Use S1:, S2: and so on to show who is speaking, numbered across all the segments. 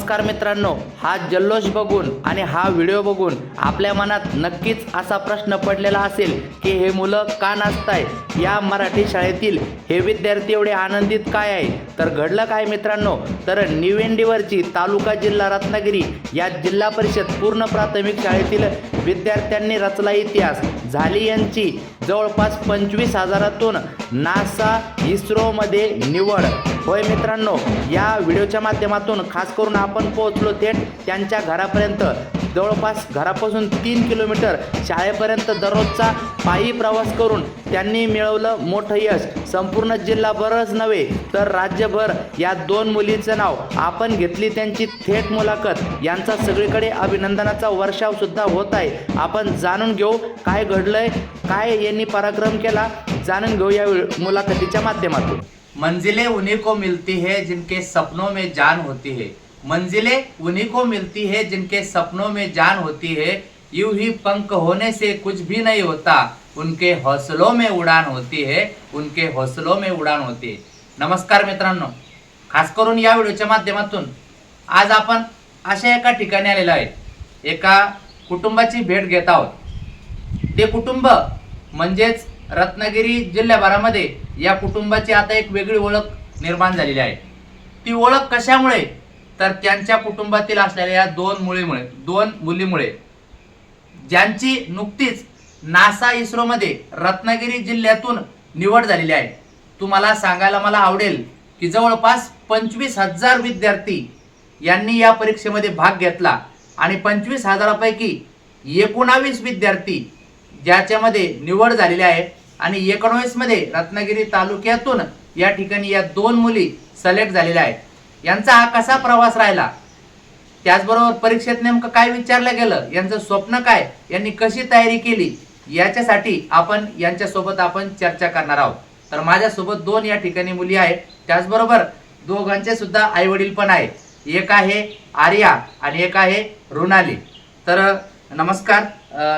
S1: नमस्कार मित्रांनो, हा जल्लोष बघून आणि हा व्हिडिओ बघून आपल्या मनात नक्कीच असा प्रश्न पडलेला असेल की हे मुलं का नाचताय, या मराठी शाळेतील हे विद्यार्थी एवढे आनंदित काय आहे. तर घडलं काय मित्रांनो, तर निवेंडीवरची तालुका जिल्हा रत्नागिरी या जिल्हा परिषद पूर्ण प्राथमिक शाळेतील विद्यार्थ्यांनी रचला इतिहास. झाली यांची जवळपास 25,000तून नासा इस्रोमध्ये निवड. होय मित्रांनो, या व्हिडिओच्या माध्यमातून खास करून आपण पोहोचलो थेट त्यांच्या घरापर्यंत. जवळपास घरापासून 3 किलोमीटर शाळेपर्यंत दररोजचा पायी प्रवास करून त्यांनी मिळवलं मोठं यश. संपूर्ण जिल्हाभरच नव्हे तर राज्यभर या दोन मुलीचं नाव आपण घेतली, त्यांची थेट मुलाखत. यांचा सगळीकडे अभिनंदनाचा वर्षाव सुद्धा होत आहे. आपण जाणून घेऊ काय घडलंय, काय यांनी पराक्रम केला, जाणून घेऊ या मुलाखतीच्या माध्यमातून. मंजिलें उन्हीं को मिलती है जिनके सपनों में जान होती है. मंजिलें उन्हीं को मिलती है जिनके सपनों में जान होती है. यूं ही पंख होने से कुछ भी नहीं होता, उनके हौसलों में उड़ान होती है, उनके हौसलों में उड़ान होती है. नमस्कार मित्रांनो, खास करून या व्हिडिओच्या माध्यमातून आज आपण अशा एका ठिकाणी आलेलो आहे. एका कुटुंबाची भेट घेत आहोत. ते कुटुंब म्हणजेच रत्नागिरी जिल्ह्याभरामध्ये या कुटुंबाची आता एक वेगळी ओळख निर्माण झालेली आहे. ती ओळख कशामुळे, तर त्यांच्या कुटुंबातील असलेल्या दोन मुलीमुळे, ज्यांची नुकतीच नासा इस्रोमध्ये रत्नागिरी जिल्ह्यातून निवड झालेली आहे. तुम्हाला सांगायला मला आवडेल की जवळपास 25,000 विद्यार्थी यांनी या परीक्षेमध्ये भाग घेतला आणि 25,000पैकी 19 विद्यार्थी ज्याच्यामध्ये निवड झालेली आहे आणि 19 मध्ये रत्नागिरी तालुक्यातून या ठिकाणी या दोन मुली सिलेक्ट झालेल्या आहेत. यांचा हा कसा प्रवास राहिला, त्याचबरोबर परीक्षेत नेमकं काय विचारलं गेलं, यांचं स्वप्न काय, यांनी कशी तयारी केली, याच्यासाठी आपण यांच्यासोबत चर्चा करणार आहोत. तर माझ्यासोबत दोन या ठिकाणी मुली आहेत, त्याचबरोबर दोघांचे सुद्धा आई वडील पण आहेत. एक आहे आर्या आणि एक आहे रुणाली. तर नमस्कार.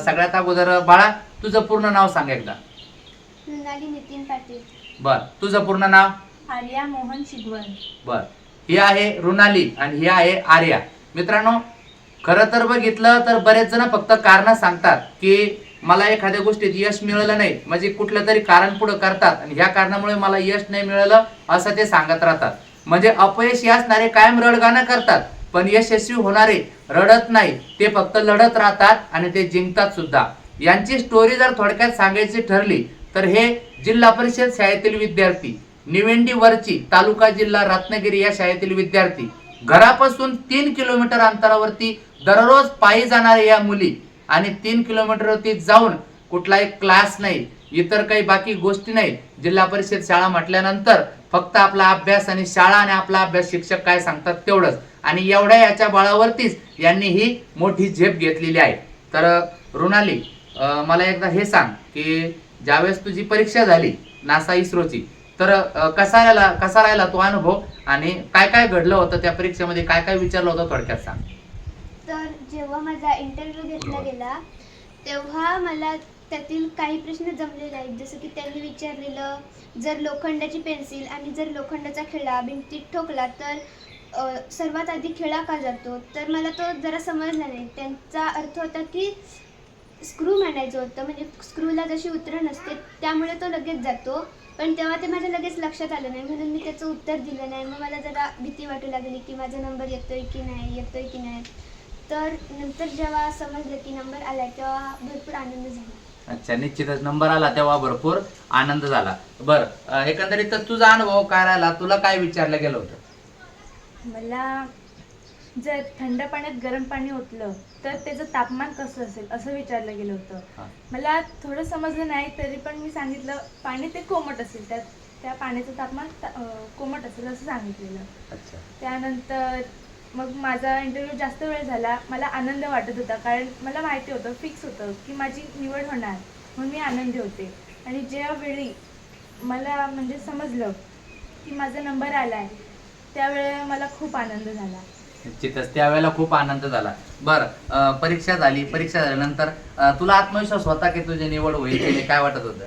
S1: सगळ्यात अगोदर बाळा, तुझं पूर्ण नाव सांग एकदा.
S2: रुणाली नितीन पाटील.
S1: बर, तुझं पूर्ण नाव?
S2: आर्या मोहन शिगवण.
S1: बर, ही आहे रुणाली आणि ही आहे आर्या. मित्रांनो, खरं तर बघितलं तर बरेच जण फक्त कारण सांगतात की मला एखाद्या गोष्टीत यश मिळालं नाही, म्हणजे कुठलं तरी कारण पुढे करतात आणि ह्या कारणामुळे मला यश नाही मिळालं असं ते सांगत राहतात. म्हणजे अपयशी असणारे कायम रडगाणं करतात, पण यशस्वी होणारे रडत नाही, ते फक्त लढत राहतात आणि ते जिंकतात सुद्धा. यांची स्टोरी जर थोडक्यात सांगायची ठरली तर हे जिल्हा परिषद शाळेतील विद्यार्थी, निवेंडी वरची तालुका जिल्हा रत्नागिरी या शाळेतील विद्यार्थी, घरापासून 3 किलोमीटर अंतरावरती दररोज पायी जाणारे या मुली आणि 3 किलोमीटरवरती जाऊन कुठलाही क्लास नाही, इतर काही बाकी गोष्टी नाही. जिल्हा परिषद शाळा म्हटल्यानंतर फक्त आपला अभ्यास आणि शाळा आणि आपला अभ्यास, शिक्षक काय सांगतात तेवढंच. आणि एवढ्या याच्या बळावरतीच यांनी ही मोठी झेप घेतलेली आहे. तर रुणाली, मला एकदा हे सांग की ज्यावेळेस तुझी परीक्षा झाली नासा इस्रोची, तर कसा राहिला तो अनुभव आणि काय काय घडलं होतं त्या परीक्षेमध्ये, काय काय विचारलं होतं, थोडक्यात सांग.
S2: तर जेव्हा माझा इंटरव्ह्यू घेतला गेला तेव्हा मला त्यातील काही प्रश्न जमलेले आहेत. जसं की त्यांनी विचारलेलं, जर लोखंडाची पेन्सिल आणि जर लोखंडाचा खिळा भिंतीत ठोकला तर सर्वात आधी खिळा का जातो, तर मला तो जरा समजला नाही. त्यांचा अर्थ होता की स्क्रू म्हणायचं होतं, म्हणजे स्क्रूला जशी उतरण असते त्यामुळे तो लगेच जातो. पण तेव्हा ते माझ्या लगेच लक्षात आलं नाही, म्हणून मी त्याचं उत्तर दिलं नाही. मग मला जरा भीती वाटू लागली की माझा नंबर येतोय की नाही. तर नंतर जेव्हा समजलं की नंबर आलाय तेव्हा भरपूर आनंद झाला.
S1: अच्छा, निश्चितच नंबर आला तेव्हा भरपूर आनंद झाला. बर, एकंदरीत तुझा अनुभव काय राहिला, तुला काय विचारलं गेलं होतं?
S3: मला जर थंड पाण्यात गरम पाणी ओतलं तर त्याचं तापमान कसं असेल असं विचारलं गेलं होतं. मला थोडं समजलं नाही, तरी पण मी सांगितलं पाणी ते कोमट असेल, त्या पाण्याचं तापमान कोमट असेल असं सांगितलेलं.
S1: अच्छा.
S3: त्यानंतर मग माझा इंटरव्ह्यू जास्त वेळ झाला. मला आनंद वाटत होता, कारण मला माहिती होतं, फिक्स होतं की माझी निवड होणार, म्हणून मी आनंदी होते. आणि ज्यावेळी मला म्हणजे समजलं की माझा नंबर आला आहे त्यावेळेला मला खूप आनंद झाला.
S1: निश्चितच त्यावेळेला खूप आनंद झाला. बरं, परीक्षा झाल्यानंतर तुला आत्मविश्वास होता की तुझी निवड होईल, काय वाटत होतं?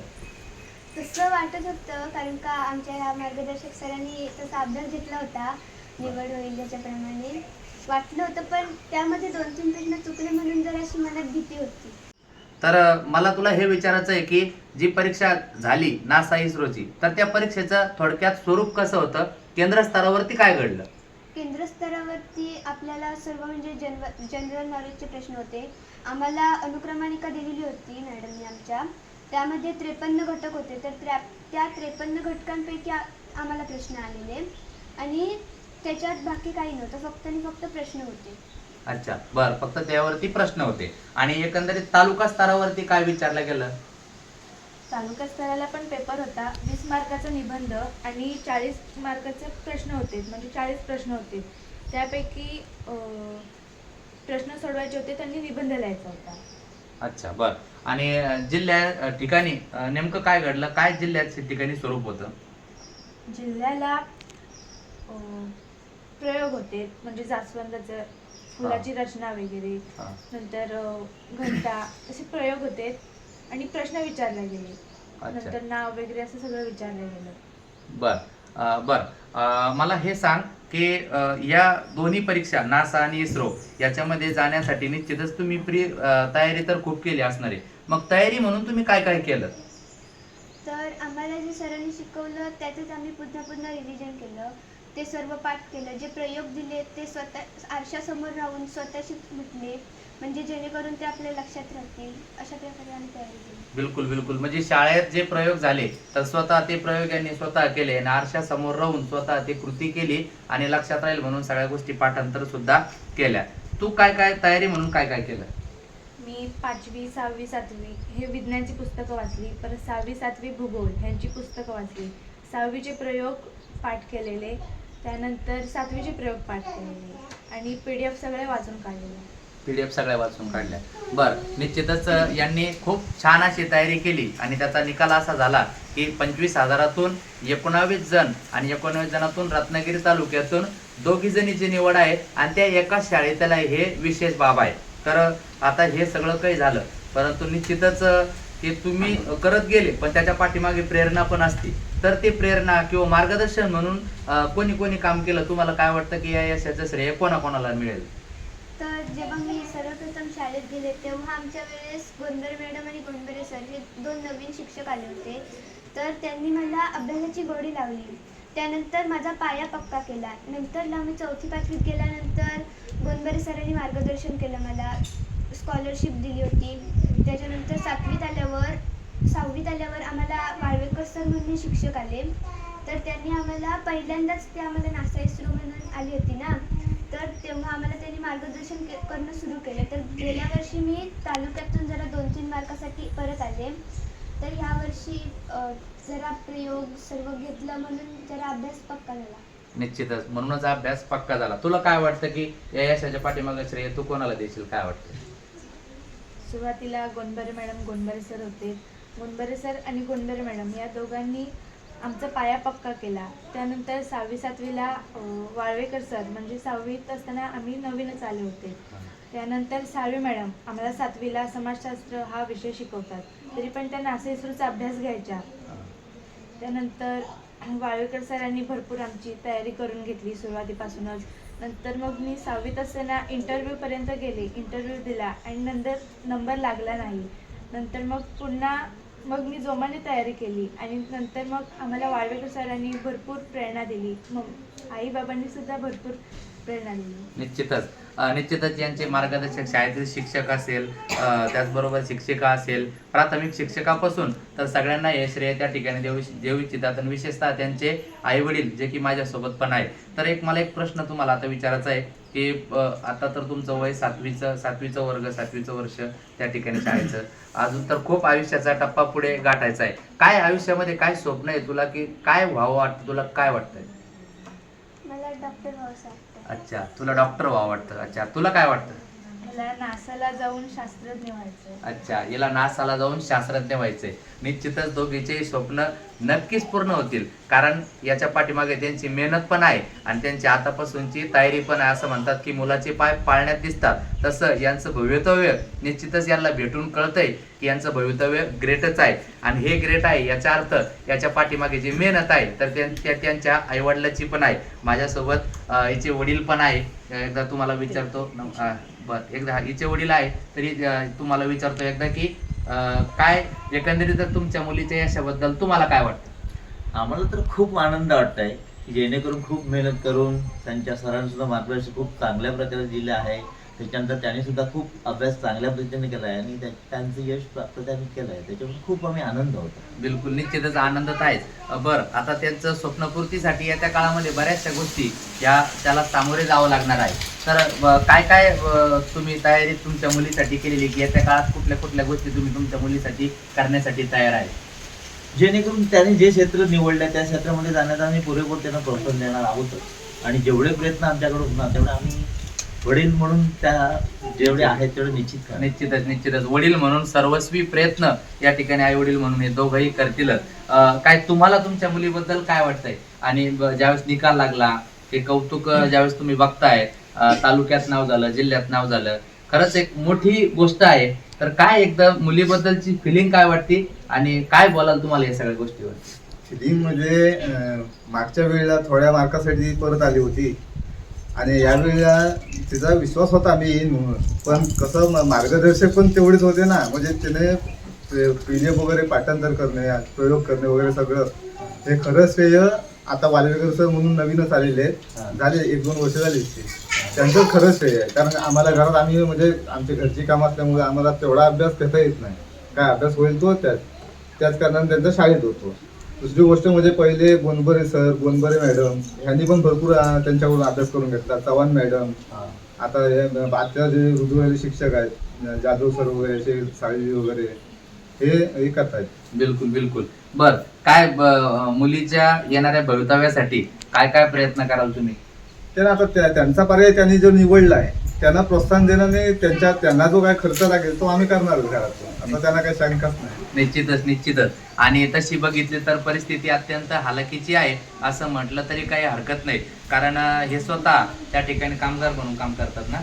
S2: तसं वाटत होतं, कारण का आमच्या ह्या मार्गदर्शक सरांनी तसा अभ्यास घेतला होता निवड होईल याच्याप्रमाणे. वाटलं होतं, पण त्यामध्ये 2-3 प्रश्न चुकले म्हणून जर अशी मनात भीती होती.
S1: तर मला तुला हे विचारायचं आहे की जी परीक्षा झाली नासा इस्रोची, तर त्या परीक्षेचं थोडक्यात स्वरूप कसं होतं, केंद्र स्तरावरती काय घडलं?
S2: केंद्र स्तरावरती आपल्याला सर्व म्हणजे जनरल नॉलेजचे प्रश्न होते. आम्हाला अनुक्रमानिका दिलेली होती मॅडमने आमच्या. त्यामध्ये 53 घटक होते. तर त्या 53 घटकांपैकी आम्हाला प्रश्न आलेले आणि त्याच्यात बाकी काही नव्हतं, फक्त आणि फक्त प्रश्न होते.
S1: अच्छा, बरं, फक्त त्यावरती प्रश्न होते. आणि एकंदरीत तालुका स्तरावरती काय विचारलं गेलं?
S3: तालुका स्तराला पण पेपर होता. 20 मार्काचा निबंध आणि 40 मार्काचे प्रश्न होते, म्हणजे 40 प्रश्न होते. त्यापैकी प्रश्न सोडवायचे होते, त्यांनी निबंध लिहायचा होता.
S1: अच्छा, बरं. आणि जिल्ह्या ठिकाणी नेमकं काय घडलं, काय जिल्ह्याच्या ठिकाणी स्वरूप होतं?
S3: जिल्ह्याला प्रयोग होते, म्हणजे जास्वंदाचं फुलाची रचना वगैरे,
S1: हा.
S3: नंतर घंटा, असे प्रयोग होते आणि प्रश्न विचारले गेले.
S1: अच्छा.
S3: नंतर नाव वगैरे असं सगळं विचारलं गेलं.
S1: बर मला हे सांग की या दोन्ही परीक्षा नासा आणि इस्रो याच्यामध्ये जाण्यासाठी निश्चितच तुम्ही तयारी तर खूप केली असणार आहे. मग तयारी म्हणून तुम्ही काय काय केलं?
S2: तर आम्हाला जे सरांनी शिकवलं त्याचंच आम्ही पुन्हा रिव्हिजन केलं. ते सर्व पाठ केलं. जे प्रयोग दिले ते स्वतः आरशासमोर राहून स्वतःशी म्हटले, म्हणजे जेणेकरून ते आपल्या लक्षात राहतील. अशा प्रकारे आम्ही तयारी केली.
S1: बिलकुल बिलकुल. म्हणजे शाळेत जे प्रयोग झाले तर स्वतः ते प्रयोग यांनी स्वतः केले आणि आरशासमोर राहून स्वतः ते कृती केली आणि लक्षात राहील म्हणून सगळ्या गोष्टी पाठांतर सुद्धा केल्या. तू काय काय तयारी म्हणून काय काय केलं?
S3: मी 5वी, 6वी, 7वी हे विज्ञानची पुस्तकं वाचली. परत 6वी, 7वी भूगोल ह्यांची पुस्तकं वाचली. 6वीचे प्रयोग पाठ केलेले, त्यानंतर 7वीचे प्रयोग पाठ केलेले आणि PDF सगळे वाचून काढलेले.
S1: PDF सगळ्या वाचून काढल्या. बरं, निश्चितच यांनी खूप छान अशी तयारी केली आणि त्याचा निकाल असा झाला की 25,000तून 19 जण आणि 19 जणातून रत्नागिरी तालुक्यातून 2 जणीची निवड आहे आणि त्या एकाच शाळेतला हे विशेष बाब आहे. तर आता हे सगळं काही झालं, परंतु निश्चितच ते तुम्ही करत गेले, पण त्याच्या पाठीमागे प्रेरणा पण असते. तर ते प्रेरणा किंवा मार्गदर्शन म्हणून कोणी कोणी काम केलं, तुम्हाला काय वाटतं की या यशाचं श्रेय कोणाकोणाला मिळेल?
S2: तर जेव्हा मी सर्वप्रथम शाळेत गेले तेव्हा आमच्या वेळेस गोंदरे मॅडम आणि गोंदरे सर हे 2 नवीन शिक्षक आले होते. तर त्यांनी मला अभ्यासाची गोडी लावली. त्यानंतर माझा पाया पक्का केला. नंतर मी 4थी-5वीत गेल्यानंतर गोंदरे सरांनी मार्गदर्शन केलं, मला स्कॉलरशिप दिली होती. त्याच्यानंतर 6वीत आल्यावर आम्हाला वाळवेकर सर म्हणून शिक्षक आले. तर त्यांनी आम्हाला पहिल्यांदाच ते आम्हाला नासा इस्रो म्हणून आली होती ना, तर तेव्हा आम्हाला त्यांनी मार्गदर्शन करणं सुरू केलं. तर गेल्या वर्षी मी तालुक्यातून जरा 2-3 मार्कासाठी परत आले. तर ह्या वर्षी जरा प्रयोग सर्व घेतलं म्हणून जरा अभ्यास पक्का झाला.
S1: निश्चितच, म्हणूनच अभ्यास पक्का झाला. तुला काय वाटतं की या यशाच्या पाठीमागे श्रेय तू कोणाला देशील, काय वाटतं?
S3: सुरुवातीला गोंदरे मॅडम, गोंदरे सर होते. गोंदरे सर आणि गोंदरे मॅडम या दोघांनी आमचा पाया पक्का केला. त्यानंतर 6वी, 7वीला वाळवेकर सर, म्हणजे 6वीत असताना आम्ही नवीनच आले होते. त्यानंतर 6वी मॅडम आम्हाला 7वीला समाजशास्त्र हा विषय शिकवतात, तरी पण त्या नासा इस्रोचा अभ्यास घ्यायच्या. त्यानंतर वाळवेकर सरांनी भरपूर आमची तयारी करून घेतली सुरुवातीपासूनच. नंतर मग मी 6वीत असताना इंटरव्ह्यूपर्यंत गेले, इंटरव्ह्यू दिला आणि नंतर नंबर लागला नाही. नंतर मग मी जोमाने तयारी केली आणि नंतर मग आम्हाला वाळवेकर सरांनी भरपूर प्रेरणा दिली. मग आईबाबांनी सुद्धा भरपूर प्रेरणा दिली.
S1: निश्चितच यांचे मार्गदर्शक शाळेतील शिक्षक असेल, त्याचबरोबर शिक्षिका असेल, प्राथमिक शिक्षकापासून तर सगळ्यांना हे श्रेय त्या ठिकाणी देऊ इच्छितात आणि विशेषतः त्यांचे आई वडील जे की माझ्यासोबत पण आहे. तर मला एक प्रश्न तुम्हाला आता विचारायचा आहे की आता तर तुमचं वय 7वीचं वर्ग 7वीचं वर्ष त्या ठिकाणी शाळेचं, अजून तर खूप आयुष्याचा टप्पा पुढे गाठायचा आहे. काय आयुष्यामध्ये काय स्वप्न आहे तुला, की काय व्हावं वाटतं तुला, काय वाटतंय?
S2: मला डॉक्टर व्हावंसं वाटतं.
S1: अच्छा, तुला डॉक्टर व्हावं वाटतं. अच्छा, तुला काय वाटतं?
S3: मला नासाला जाऊन शास्त्रज्ञ व्हायचंय.
S1: अच्छा, याला नासाला जाऊन शास्त्रज्ञ व्हायचंय. निश्चितच दोघीचे स्वप्न नक्कीच पूर्ण होतील, कारण याच्या पाठीमागे त्यांची मेहनत पण आहे आणि त्यांची आतापासूनची तयारी पण आहे. असं म्हणतात की मुलाचे पाय पाळण्यात दिसतात, तसं यांचं भवितव्य निश्चितच यांना भेटून कळतंय की यांचं भवितव्य ग्रेटच आहे. आणि हे ग्रेट आहे याचा अर्थ याच्या पाठीमागे जी मेहनत आहे तर त्यांच्या आईवडिलाची पण आहे. माझ्यासोबत हिचे वडील पण आहे. एकदा तुम्हाला विचारतो बरं, एकदा हिचे वडील आहे तरी तुम्हाला विचारतो एकदा की काय एकंदरीत तुमच्या मुलीच्या यशाबद्दल तुम्हाला काय वाटतं?
S4: आम्हाला तर खूप आनंद वाटत आहे की जेणेकरून खूप मेहनत करून त्यांच्या सरांनी सुद्धा मार्गदर्शन खूप चांगल्या प्रकारे दिले आहे. त्याच्यानंतर त्यांनी सुद्धा खूप अभ्यास चांगल्या पद्धतीने केला आहे आणि त्यांचं यश प्राप्त त्यांनी केलं आहे. त्याच्यामुळे खूप आम्ही आनंद होतो.
S1: बिलकुल, निश्चितच आनंदात आहेच. बरं, आता त्यांचं स्वप्नपूर्तीसाठी येत्या काळामध्ये बऱ्याचशा गोष्टी त्याला सामोरे जावं लागणार आहे. तर काय काय तुम्ही तयारी तुमच्या मुलीसाठी केलेली की येत्या काळात कुठल्या कुठल्या गोष्टी तुम्ही तुमच्या मुलीसाठी करण्यासाठी तयार आहे?
S4: जेणेकरून त्यांनी जे क्षेत्र निवडलं त्या क्षेत्रामध्ये जाण्याचा आम्ही पुरेपूर त्यांना प्रोत्साहन देणार आहोत आणि जेवढे प्रयत्न आमच्याकडून होणार तेवढे आम्ही वडील म्हणून त्या जेवढे आहेत तेवढे
S1: निश्चितच वडील म्हणून सर्वस्वी प्रयत्न या ठिकाणी आई वडील म्हणून हे दोघंही करतीलच. काय तुम्हाला तुमच्या मुलीबद्दल काय वाटतंय? आणि ज्यावेळेस निकाल लागला हे कौतुक ज्यावेळेस तुम्ही बघताय, तालुक्यात नाव झालं, जिल्ह्यात नाव झालं, खरंच एक मोठी गोष्ट आहे. तर काय एकदा मुलीबद्दलची फिलिंग काय वाटते आणि काय बोलाल तुम्हाला या सगळ्या गोष्टीवर?
S5: फिलिंग म्हणजे मागच्या वेळेला थोड्या मार्कासाठी परत आली होती आणि यावेळेला तिचा विश्वास होता मी येईन म्हणून, पण कसं मार्गदर्शक पण तेवढेच होते ना. म्हणजे तिने PDF वगैरे पाठांतर करणे, प्रयोग करणे वगैरे सगळं हे खरं श्रेय आता वालवेकर सर म्हणून नवीनच आलेले आहेत, झाले 1-2 वर्ष झाली त्यांचं खरं श्रेय आहे. कारण आम्हाला घरात आम्ही म्हणजे आमची घरची कामं असल्यामुळे आम्हाला तेवढा अभ्यास घेता येत नाही. काय अभ्यास होईल तो त्याच कारणाने त्यांचा शाळेत होतो. दुसरी गोष्ट म्हणजे पहिले गोनबरे सर, गोनबरे मॅडम ह्यांनी पण भरपूर त्यांच्याकडून अभ्यास करून घेतला. चव्हाण मॅडम, आता हे जे रुजवलेले शिक्षक आहेत जाधव सर वगैरे, असे साळवी वगैरे हे करतायत.
S1: बिलकुल. बर, काय मुलीच्या येणाऱ्या भवितव्यासाठी काय काय प्रयत्न कराल तुम्ही?
S5: त्यांना आता त्यांचा पर्याय त्यांनी जो निवडला आहे त्यांना प्रोत्साहन देणं नाही, त्यांना जो काय खर्च लागेल तो आम्ही करणार घरातून. आता त्यांना काही शंकाच नाही.
S1: निश्चितच. आणि तशी बघितली तर परिस्थिती अत्यंत हालाकीची आहे असं म्हटलं तरी काही हरकत नाही, कारण हे स्वतः त्या ठिकाणी कामगार म्हणून काम करतात ना?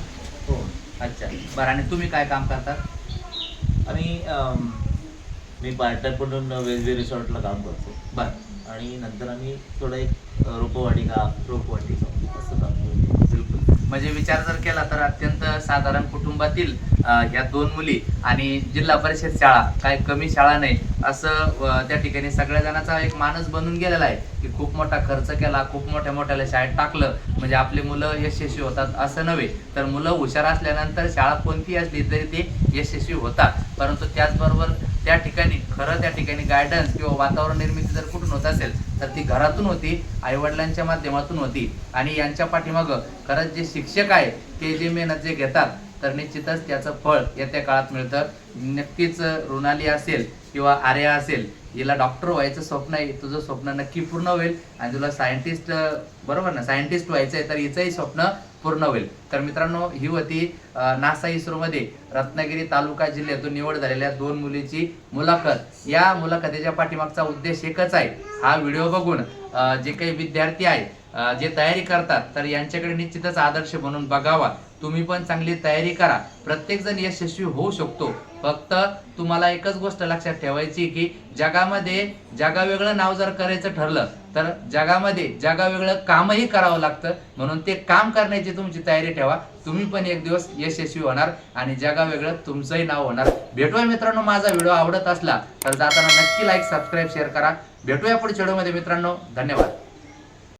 S5: हो.
S1: अच्छा, बरं. आणि तुम्ही काय काम करतात?
S4: आणि मी पार्ट टाइम म्हणून वेगवेगळ्या रिसॉर्टला काम करतो.
S1: बरं.
S4: आणि नंतर आम्ही थोडं एक रोपवाटिका असं काम करतो.
S1: बिलकुल, म्हणजे विचार जर केला तर अत्यंत साधारण कुटुंबातील ह्या 2 मुली आणि जिल्हा परिषद शाळा काय कमी शाळा नाही असं त्या ठिकाणी सगळ्या जणांचा एक मानस बनून गेलेला आहे की खूप मोठा खर्च केला, खूप मोठ्या शाळेत टाकलं म्हणजे आपली मुलं यशस्वी होतात असं नव्हे. तर मुलं हुशार असल्यानंतर शाळा कोणती असली तरी ते यशस्वी होतात. परंतु त्याचबरोबर त्या ठिकाणी गायडन्स किंवा वातावरण निर्मिती जर कुठून होत असेल तर ती घरातून होती, आईवडिलांच्या माध्यमातून होती. आणि यांच्या पाठीमागं खरंच जे शिक्षक आहे ते जे मेहनत जे घेतात तर निश्चितच त्याचं फळ येत्या काळात मिळतं. नक्कीच रुणाली असेल किंवा आर्या असेल, हिला डॉक्टर व्हायचं स्वप्न आहे, तुझं स्वप्न नक्की पूर्ण होईल. आणि तुला सायंटिस्ट, बरोबर ना, सायंटिस्ट व्हायचं आहे तर हिचंही स्वप्न पूर्ण होईल. तर मित्रांनो, ही होती नासा इस्रोमध्ये रत्नागिरी तालुका जिल्ह्यातून निवड झालेल्या 2 मुलीची मुलाखत. या मुलाखतीच्या पाठीमागचा उद्देश एकच आहे. हा व्हिडिओ बघून जे काही विद्यार्थी आहे जे तयारी करतात तर यांच्याकडे निश्चितच आदर्श म्हणून बघावा. तुम्ही पण चांगली तयारी करा, प्रत्येक जण यशस्वी होऊ शकतो. फक्त तुम्हाला एकच गोष्ट लक्षात ठेवायची की जगामध्ये जगावेगळं नाव जर करायचं ठरलं तर जगामध्ये जगावेगळं कामही करावं लागतं. म्हणून ते काम करण्याची तुमची तयारी ठेवा. तुम्ही पण एक दिवस यशस्वी होणार आणि जगावेगळं तुमचंही नाव होणार. भेटूया मित्रांनो, माझा व्हिडिओ आवडत असला तर जाताना नक्की लाईक, सबस्क्राईब, शेअर करा. भेटूया पुढच्या व्हिडिओमध्ये मित्रांनो. धन्यवाद.